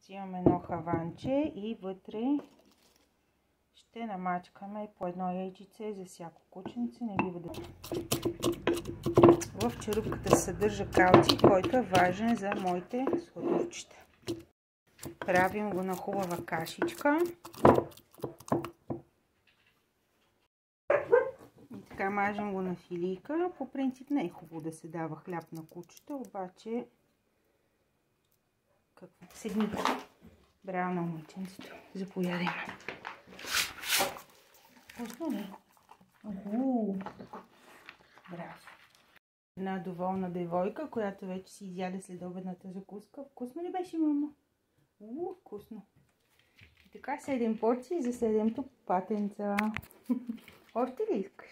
Взимаме едно хаванче и вътре ще намачкаме по едно яйчице за всяко кученце. Не бива да... В черупката се съдържа калций, който е важен за моите сладурчета. Правим го на хубава кашичка. И така мажем го на филийка. По принцип не е хубаво да се дава хляб на кучета, обаче какво? Седни. Браво на момиченцето. Заповядай. Вкусно ли? Браво. Една доволна девойка, която вече си изяде следобедната закуска. Вкусно ли беше, мама? Вкусно. И така 7 порции за 7-то патенца. Още ли искаш?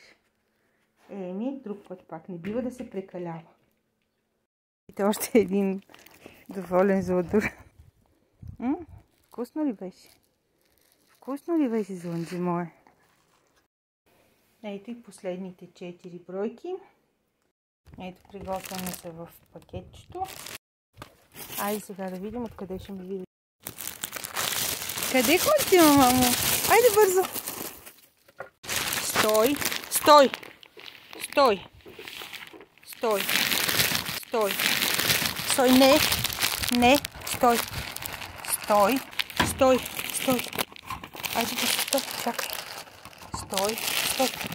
Еми, друг път пак. Не бива да се прекалява. И още един доволен злодур. Вкусно ли беше? Вкусно ли беше, злънце мое? Ето и последните 4 бройки. Ето, приготвяме се в пакетчето. Айде сега да видим откъде ще ме види. Къде ходите, мамо? Айде бързо! Стой! Стой! Стой! Стой! Стой! Стой! Не! Не! Стой! Стой! Стой! Стой! Айде, стой! Чакай! Стой! Стой!